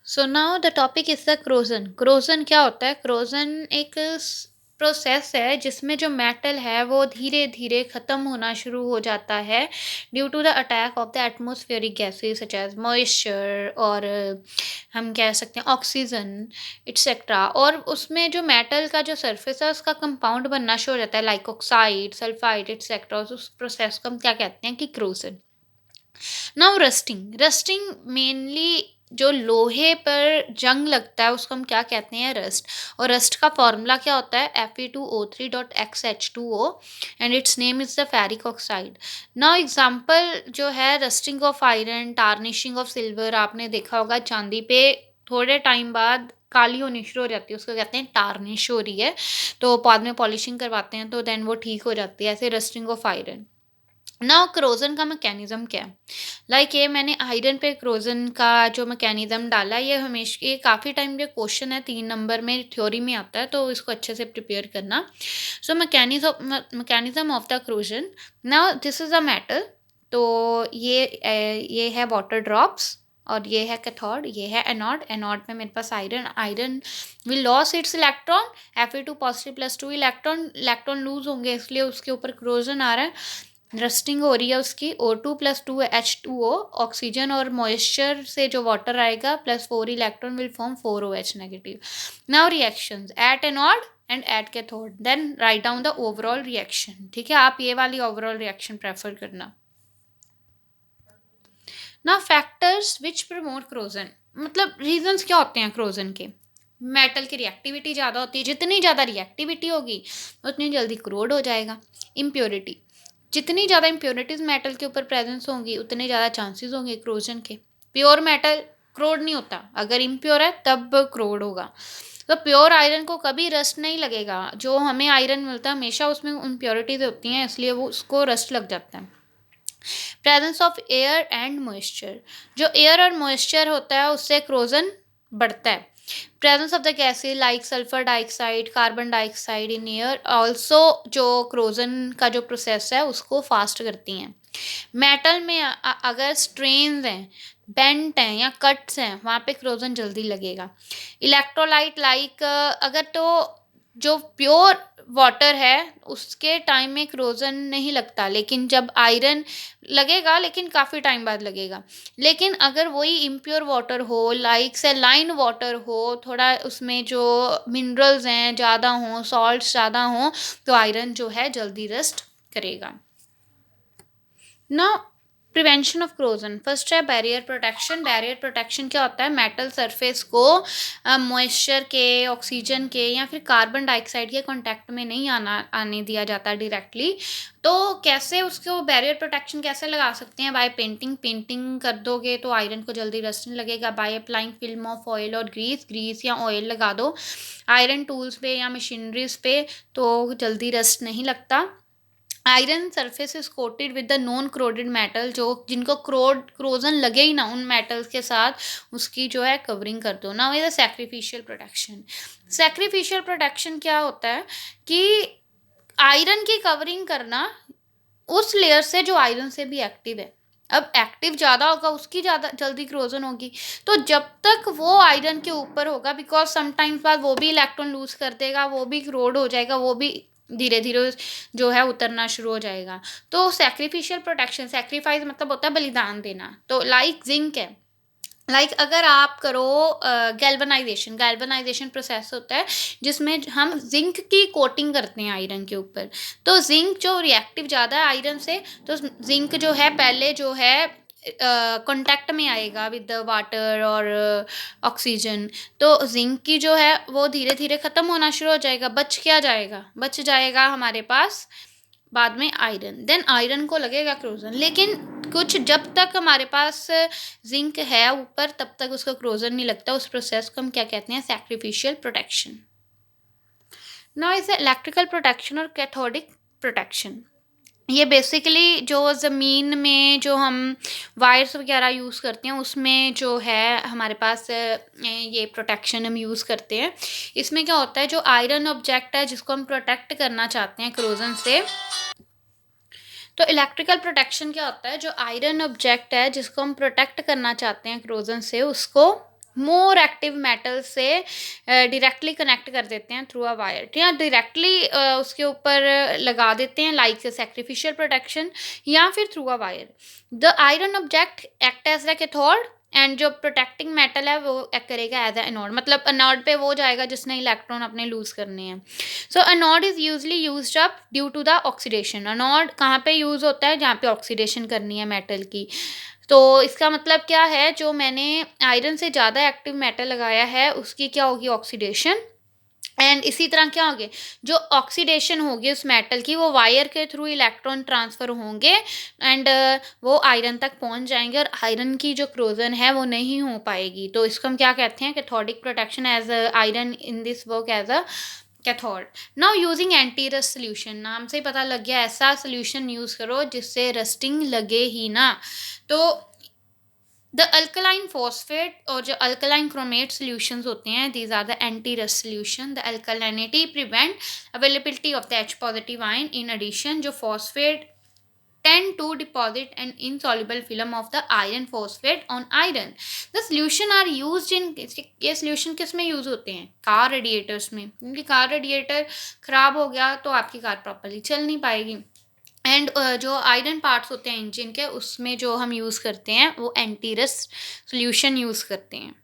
So now the topic is the corrosion. Corrosion क्या होता है? क्रोजन एक प्रोसेस है जिसमें जो मेटल है वो धीरे धीरे ख़त्म होना शुरू हो जाता है due to the attack of the atmospheric gases such as moisture और हम कह सकते हैं ऑक्सीजन एटसेट्रा। और उसमें जो मेटल का जो सरफेस है उसका कंपाउंड बनना शुरू हो जाता है लाइक ऑक्साइड सल्फाइड एटसेट्रा। उस प्रोसेस को हम क्या कहते हैं कि corrosion. Now rusting. Rusting mainly जो लोहे पर जंग लगता है उसको हम क्या कहते हैं? रस्ट। और रस्ट का फॉर्मूला क्या होता है? Fe2O3.xH2O and it's name is the ferric oxide. Now example जो है rusting of iron, tarnishing of silver. आपने देखा होगा चांदी पे थोड़े टाइम बाद काली होनी शुरू हो जाती है, उसको कहते हैं टार्निश हो रही है, तो बाद में पॉलिशिंग करवाते हैं तो देन वो ठीक हो जाती है। ऐसे rusting of iron. Now corrosion का मैकेनिज्म क्या है? ये मैंने आयरन पे क्रोजन का जो मैकेनिज्म डाला, ये हमेशा ये काफ़ी टाइम के क्वेश्चन है, 3 नंबर में थ्योरी में आता है, तो इसको अच्छे से प्रिपेयर करना। So mechanism of the corrosion. Now this is a metal. तो ये है वाटर ड्रॉप्स और ये है कैथोड, ये है एनोड। एनोड में मेरे पास iron. Iron will loss its electron. Fe2 positive plus 2 electron. Electron lose होंगे इसलिए उसके ऊपर क्रोजन आ रहा है, रस्टिंग हो रही है उसकी। O2 + 2 H2O, ऑक्सीजन और मॉइस्चर से जो वाटर आएगा plus 4 electron will form 4 OH negative. Now reactions at anode and at cathode, then write down the overall reaction. ठीक है, आप ये वाली ओवरऑल रिएक्शन प्रेफर करना। Now factors which promote corrosion, मतलब रीजंस क्या होते हैं क्रोजन के? मेटल की रिएक्टिविटी ज़्यादा होती है, जितनी ज़्यादा रिएक्टिविटी होगी उतनी जल्दी क्रोड हो जाएगा। इम्प्योरिटी, जितनी ज़्यादा इम्प्योरिटीज मेटल के ऊपर प्रेजेंस होंगी उतने ज़्यादा चांसेस होंगे क्रोजन के। प्योर मेटल क्रोड नहीं होता, अगर इम्प्योर है तब क्रोड होगा। तो प्योर आयरन को कभी रस्ट नहीं लगेगा। जो हमें आयरन मिलता है हमेशा उसमें इम्प्योरिटीज होती हैं, इसलिए वो उसको रस्ट लग जाता है। Presence of air and moisture, जो एयर और मॉइस्चर होता है उससे क्रोजन बढ़ता है। Presence of the gases like sulphur dioxide, carbon dioxide in air also जो क्रोजन का जो प्रोसेस है उसको फास्ट करती हैं। मेटल में अगर स्ट्रेन्स हैं, बेंट हैं या कट्स हैं, वहाँ पे क्रोजन जल्दी लगेगा। इलेक्ट्रोलाइट अगर तो जो प्योर वाटर है उसके टाइम में क्रोजन नहीं लगता, लेकिन जब आयरन लगेगा लेकिन काफ़ी टाइम बाद लगेगा। लेकिन अगर वही इम्प्योर वाटर हो लाइक सेलाइन वाटर हो, थोड़ा उसमें जो मिनरल्स हैं ज़्यादा हों, सॉल्ट्स ज़्यादा हों, तो आयरन जो है जल्दी रस्ट करेगा। ना प्रिवेंशन ऑफ क्रोजन, फर्स्ट है बैरियर प्रोटेक्शन। बैरियर प्रोटेक्शन क्या होता है? मेटल सरफेस को मॉइस्चर के, ऑक्सीजन के या फिर कार्बन डाइऑक्साइड के कांटेक्ट में नहीं आने दिया जाता डायरेक्टली। तो कैसे उसको बैरियर प्रोटेक्शन कैसे लगा सकते हैं? By painting. पेंटिंग कर दोगे तो आयरन को जल्दी रस्ट नहीं लगेगा। By applying film of oil और ग्रीस या ऑयल लगा दो आयरन टूल्स पे या मशीनरीज पे, तो जल्दी रस्ट नहीं लगता। Iron surface is coated with the non corroded metal, जो जिनको क्रोजन लगे ही ना उन मेटल्स के साथ उसकी जो है कवरिंग कर दो ना। ये सैक्रिफिशियल प्रोटेक्शन। सैक्रिफिशियल प्रोटेक्शन क्या होता है कि आयरन की कवरिंग करना उस लेयर से जो आयरन से भी एक्टिव है। अब एक्टिव ज़्यादा होगा उसकी ज़्यादा जल्दी क्रोजन होगी। तो जब तक वो आयरन के ऊपर होगा, बिकॉज समटाइम्स बाद वो भी इलेक्ट्रॉन लूज कर देगा, वो भी क्रोड हो जाएगा, वो भी धीरे धीरे जो है उतरना शुरू हो जाएगा। तो सैक्रिफिशियल प्रोटेक्शन, सैक्रिफाइस मतलब होता है बलिदान देना। तो लाइक जिंक है, अगर आप करो गैल्वनाइजेशन, गैल्वनाइजेशन प्रोसेस होता है जिसमें हम जिंक की कोटिंग करते हैं आयरन के ऊपर। तो जिंक जो रिएक्टिव ज़्यादा है आयरन से, तो जिंक जो है पहले जो है कांटेक्ट में आएगा विद द वाटर और ऑक्सीजन। तो जिंक की जो है वो धीरे धीरे ख़त्म होना शुरू हो जाएगा। बच क्या जाएगा? बच जाएगा हमारे पास बाद में आयरन। देन आयरन को लगेगा क्रोजन, लेकिन कुछ जब तक हमारे पास जिंक है ऊपर तब तक उसको क्रोजन नहीं लगता। उस प्रोसेस को हम क्या कहते हैं? Sacrificial protection. Now is electrical protection और कैथोडिक प्रोटेक्शन। ये बेसिकली जो ज़मीन में जो हम वायर्स वगैरह यूज़ करते हैं उसमें जो है हमारे पास ये प्रोटेक्शन हम यूज़ करते हैं। इसमें क्या होता है, जो आयरन ऑब्जेक्ट है जिसको हम प्रोटेक्ट करना चाहते हैं क्रोजन से, तो इलेक्ट्रिकल प्रोटेक्शन क्या होता है? जो आयरन ऑब्जेक्ट है जिसको हम प्रोटेक्ट करना चाहते हैं क्रोजन से, उसको मोर एक्टिव मेटल से डायरेक्टली कनेक्ट कर देते हैं थ्रू अ वायर, या डायरेक्टली उसके ऊपर लगा देते हैं लाइक सैक्रिफिशियल प्रोटेक्शन, या फिर through a wire. The iron object act as the cathode, and जो प्रोटेक्टिंग मेटल है वो एक्ट करेगा एज अ एनोड, मतलब एनोड पे वो जाएगा जिसने इलेक्ट्रॉन अपने लूज करने हैं। So anode is usually used up due to the oxidation. Anode कहाँ पे यूज होता है? जहाँ पे ऑक्सीडेशन करनी है मेटल की। तो इसका मतलब क्या है, जो मैंने आयरन से ज़्यादा एक्टिव मेटल लगाया है उसकी क्या होगी? ऑक्सीडेशन। एंड इसी तरह क्या होगी, जो ऑक्सीडेशन होगी उस मेटल की, वो वायर के थ्रू इलेक्ट्रॉन ट्रांसफ़र होंगे, एंड वो आयरन तक पहुंच जाएंगे, और आयरन की जो क्रोजन है वो नहीं हो पाएगी। तो इसको हम क्या कहते हैं? Cathodic protection, as iron in this work as a cathode. Now using anti rust solution, नाम से ही पता लग गया ऐसा सोल्यूशन यूज़ करो जिससे रस्टिंग लगे ही ना। तो द अल्कलाइन फॉस्फेट और जो अल्कलाइन क्रोमेट सॉल्यूशंस होते हैं, these are the anti rust solution. The alkalinity prevent availability of the H positive ion. In addition, जो phosphate tend to deposit an insoluble film of the iron phosphate on iron. The solution are used in, ये solution किस में use होते हैं? Car radiators में, क्योंकि car radiator खराब हो गया तो आपकी कार प्रॉपरली चल नहीं पाएगी। एंड जो आयरन पार्ट्स होते हैं इंजन के, उसमें जो हम यूज़ करते हैं वो एंटी रस्ट सोल्यूशन यूज़ करते हैं।